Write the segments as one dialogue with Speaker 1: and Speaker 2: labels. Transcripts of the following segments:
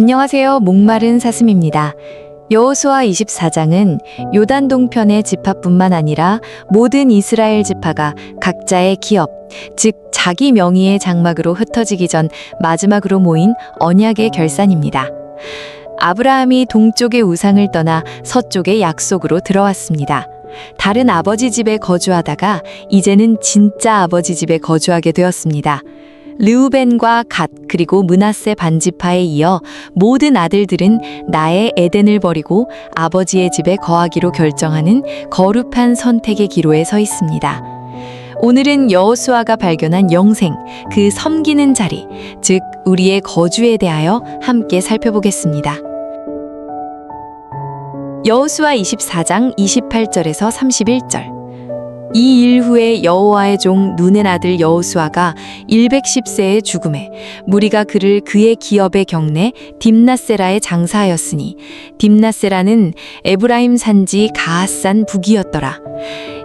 Speaker 1: 안녕하세요. 목마른 사슴입니다. 여호수아 24장은 요단 동편의 지파뿐만 아니라 모든 이스라엘 지파가 각자의 기업, 즉 자기 명의의 장막으로 흩어지기 전 마지막으로 모인 언약의 결산입니다. 아브라함이 동쪽의 우상을 떠나 서쪽의 약속으로 들어왔습니다. 다른 아버지 집에 거주하다가 이제는 진짜 아버지 집에 거주하게 되었습니다. 르우벤과 갓 그리고 므낫세 반지파에 이어 모든 아들들은 나의 에덴을 버리고 아버지의 집에 거하기로 결정하는 거룩한 선택의 기로에 서 있습니다. 오늘은 여호수아가 발견한 영생, 그 섬기는 자리, 즉 우리의 거주에 대하여 함께 살펴보겠습니다. 여호수아 24장 28절에서 31절. 이 일 후에 여호와의 종 눈의 아들 여호수아가 110세의 죽음에 무리가 그를 그의 기업에 경내 딥낫세라에 장사하였으니 딥낫세라는 에브라임 산지 가앗산 북이었더라.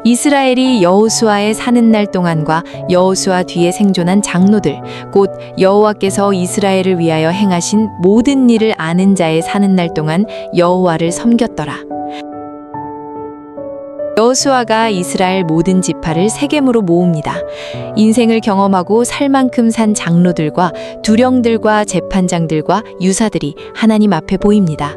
Speaker 1: 이스라엘이 여호수아의 사는 날 동안과 여호수아 뒤에 생존한 장로들 곧 여호와께서 이스라엘을 위하여 행하신 모든 일을 아는 자의 사는 날 동안 여호와를 섬겼더라. 여호수아가 이스라엘 모든 지파를 세겜으로 모읍니다. 인생을 경험하고 살 만큼 산 장로들과 두령들과 재판장들과 유사들이 하나님 앞에 보입니다.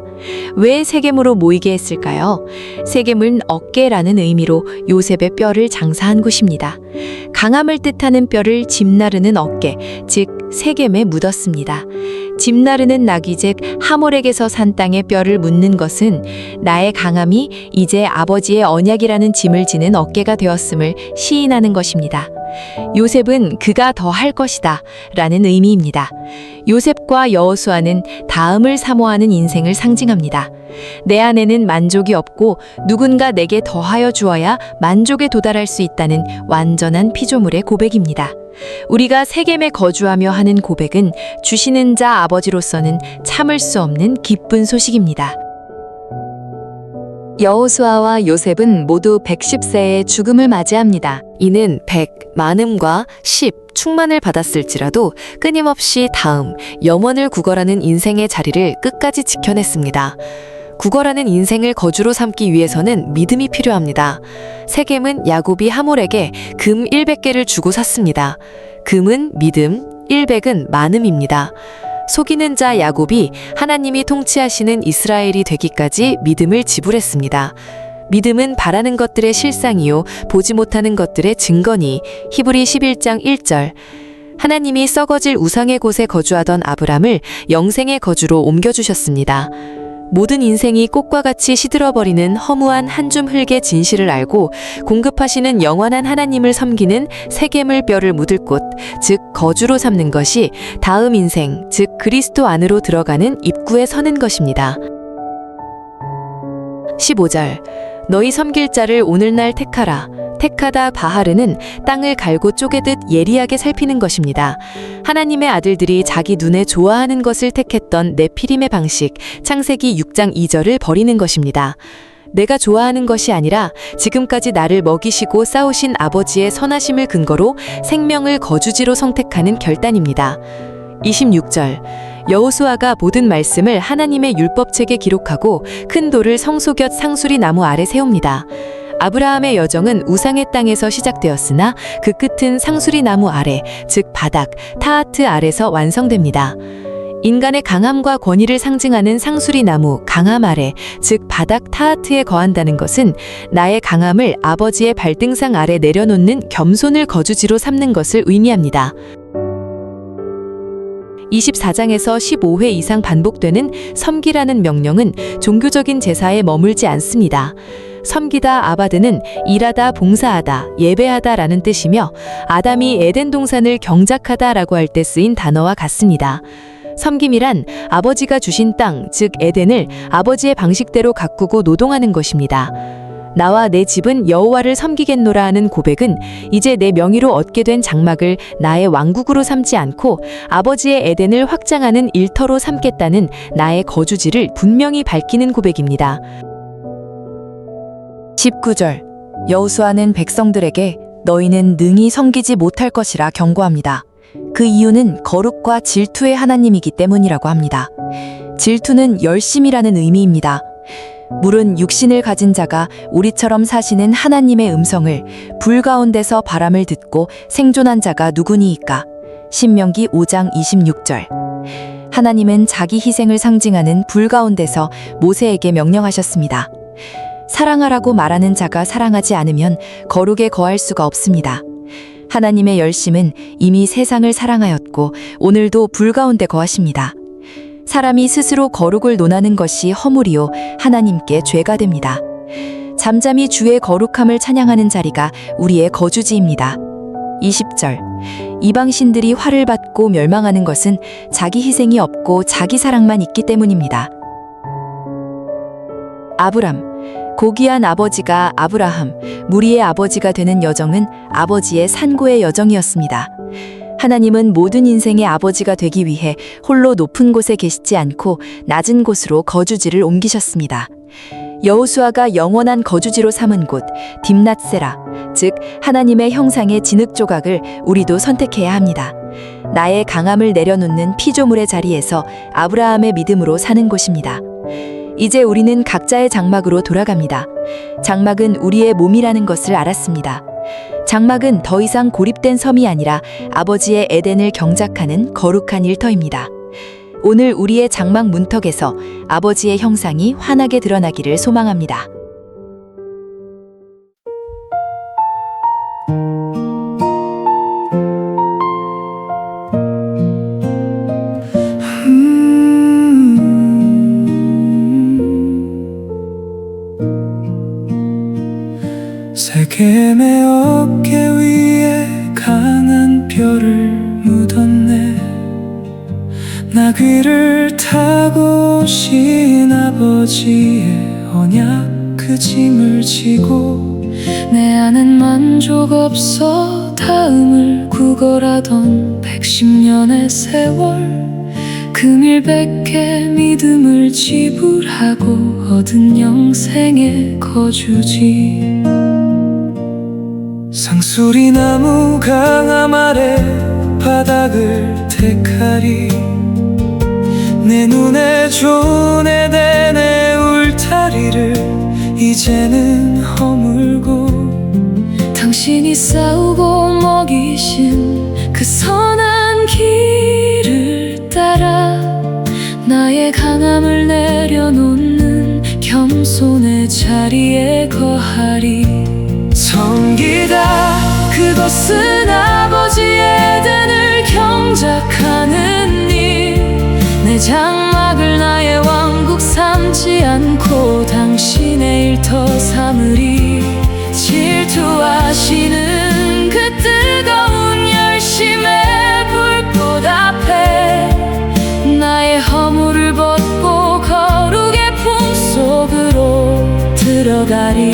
Speaker 1: 왜 세겜으로 모이게 했을까요? 세겜은 어깨라는 의미로 요셉의 뼈를 장사한 곳입니다. 강함을 뜻하는 뼈를 짐나르는 어깨, 즉 세겜에 묻었습니다. 짐나르는 낙이 즉 하몰에게서 산 땅에 뼈를 묻는 것은 나의 강함이 이제 아버지의 언약이라는 짐을 지는 어깨가 되었음을 시인하는 것입니다. 요셉은 그가 더 할 것이다 라는 의미입니다. 요셉과 여호수아는 다음을 사모하는 인생을 상징합니다. 내 안에는 만족이 없고 누군가 내게 더하여 주어야 만족에 도달할 수 있다는 완전한 피조물의 고백입니다. 우리가 세겜에 거주하며 하는 고백은 주시는 자 아버지로서는 참을 수 없는 기쁜 소식입니다. 여호수아와 요셉은 모두 110세의 죽음을 맞이합니다. 이는 100, 많음과 10, 충만을 받았을지라도 끊임없이 다음, 염원을 구걸하는 인생의 자리를 끝까지 지켜냈습니다. 구걸하는 인생을 거주로 삼기 위해서는 믿음이 필요합니다. 세겜은 야곱이 하몰에게 금 100개를 주고 샀습니다. 금은 믿음, 100은 많음입니다. 속이는 자 야곱이 하나님이 통치하시는 이스라엘이 되기까지 믿음을 지불했습니다. 믿음은 바라는 것들의 실상이요 보지 못하는 것들의 증거니. 히브리 11장 1절. 하나님이 썩어질 우상의 곳에 거주하던 아브람을 영생의 거주로 옮겨주셨습니다. 모든 인생이 꽃과 같이 시들어버리는 허무한 한 줌 흙의 진실을 알고 공급하시는 영원한 하나님을 섬기는 세겜을 뼈를 묻을 곳, 즉 거주로 삼는 것이 다음 인생, 즉 그리스도 안으로 들어가는 입구에 서는 것입니다. 15절. 너희 섬길 자를 오늘날 택하라. 택하다 바하르는 땅을 갈고 쪼개듯 예리하게 살피는 것입니다. 하나님의 아들들이 자기 눈에 좋아하는 것을 택했던 네피림의 방식, 창세기 6장 2절을 버리는 것입니다. 내가 좋아하는 것이 아니라 지금까지 나를 먹이시고 싸우신 아버지의 선하심을 근거로 생명을 거주지로 선택하는 결단입니다. 26절. 여호수아가 모든 말씀을 하나님의 율법책에 기록하고 큰 돌을 성소 곁 상수리 나무 아래 세웁니다. 아브라함의 여정은 우상의 땅에서 시작되었으나 그 끝은 상수리 나무 아래, 즉 바닥, 타하트 아래서 완성됩니다. 인간의 강함과 권위를 상징하는 상수리 나무, 강함 아래, 즉 바닥 타하트에 거한다는 것은 나의 강함을 아버지의 발등상 아래 내려놓는 겸손을 거주지로 삼는 것을 의미합니다. 24장에서 15회 이상 반복되는 섬기라는 명령은 종교적인 제사에 머물지 않습니다. 섬기다 아바드는 일하다, 봉사하다, 예배하다 라는 뜻이며 아담이 에덴 동산을 경작하다 라고 할 때 쓰인 단어와 같습니다. 섬김이란 아버지가 주신 땅, 즉 에덴을 아버지의 방식대로 가꾸고 노동하는 것입니다. 나와 내 집은 여호와를 섬기겠노라 하는 고백은 이제 내 명의로 얻게 된 장막을 나의 왕국으로 삼지 않고 아버지의 에덴을 확장하는 일터로 삼겠다는 나의 거주지를 분명히 밝히는 고백입니다. 19절. 여호수아는 백성들에게 너희는 능히 섬기지 못할 것이라 경고합니다. 그 이유는 거룩과 질투의 하나님이기 때문이라고 합니다. 질투는 열심이라는 의미입니다. 물은 육신을 가진 자가 우리처럼 사시는 하나님의 음성을 불 가운데서 바람을 듣고 생존한 자가 누구니이까? 신명기 5장 26절. 하나님은 자기 희생을 상징하는 불 가운데서 모세에게 명령하셨습니다. 사랑하라고 말하는 자가 사랑하지 않으면 거룩에 거할 수가 없습니다. 하나님의 열심은 이미 세상을 사랑하였고 오늘도 불 가운데 거하십니다. 사람이 스스로 거룩을 논하는 것이 허물이요 하나님께 죄가 됩니다. 잠잠히 주의 거룩함을 찬양하는 자리가 우리의 거주지입니다. 20절. 이방신들이 화를 받고 멸망하는 것은 자기 희생이 없고 자기 사랑만 있기 때문입니다. 아브람. 고귀한 아버지가 아브라함, 무리의 아버지가 되는 여정은 아버지의 산고의 여정이었습니다. 하나님은 모든 인생의 아버지가 되기 위해 홀로 높은 곳에 계시지 않고 낮은 곳으로 거주지를 옮기셨습니다. 여호수아가 영원한 거주지로 삼은 곳 딥낫세라, 즉 하나님의 형상의 진흙 조각을 우리도 선택해야 합니다. 나의 강함을 내려놓는 피조물의 자리에서 아브라함의 믿음으로 사는 곳입니다. 이제 우리는 각자의 장막으로 돌아갑니다. 장막은 우리의 몸이라는 것을 알았습니다. 장막은 더 이상 고립된 섬이 아니라 아버지의 에덴을 경작하는 거룩한 일터입니다. 오늘 우리의 장막 문턱에서 아버지의 형상이 환하게 드러나기를 소망합니다.
Speaker 2: 세겜의 어깨 위에 강한 뼈를 묻었네. 나귀를 타고 오신 아버지의 언약 그 짐을 지고 내 안은 만족 없어 다음을 구걸하던 110년의 세월 금일백개 믿음을 지불하고 얻은 영생의 거주지. 상수리 나무 강함 아래 바닥을 택하리. 내 눈에 좋은 에덴의 울타리를 이제는 허물고 당신이 싸우고 먹이신 그 선한 길을 따라 나의 강함을 내려놓는 겸손의 자리에 거하리. 성기다 그것은 아버지의 에덴을 경작하는 일. 내 장막을 나의 왕국 삼지 않고 당신의 일터 삼으리. 질투하시는 그 뜨거운 열심의 불꽃 앞에 나의 허물을 벗고 거룩의 품속으로 들어가리.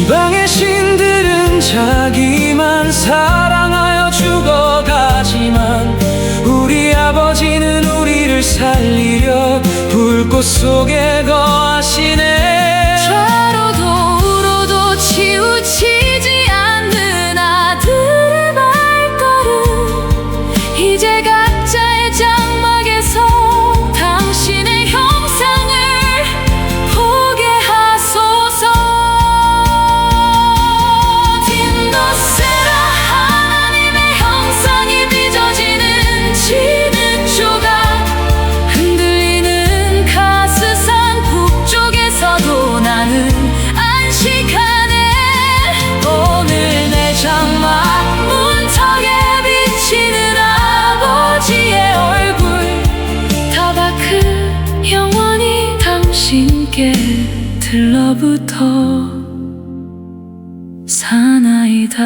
Speaker 2: 이방의 신들은 자기만 사랑하여 죽어가지만 우리 아버지는 우리를 살리려 불꽃 속에 거하시네. 좌로도 우로도 치우치지 않는 아들의 발걸음 이제 각자의 장막에서 당신의 형상을 보게 하소서. 딥노세라 하나님의 형상이 빚어지는 진흙 조각 흔들리는 가스산 북쪽에서도 나는 안식하네. 오늘 내 장막 문턱에 비치는 아버지의 얼굴 타바크 영원히 당신께 들러붙어 사나이다.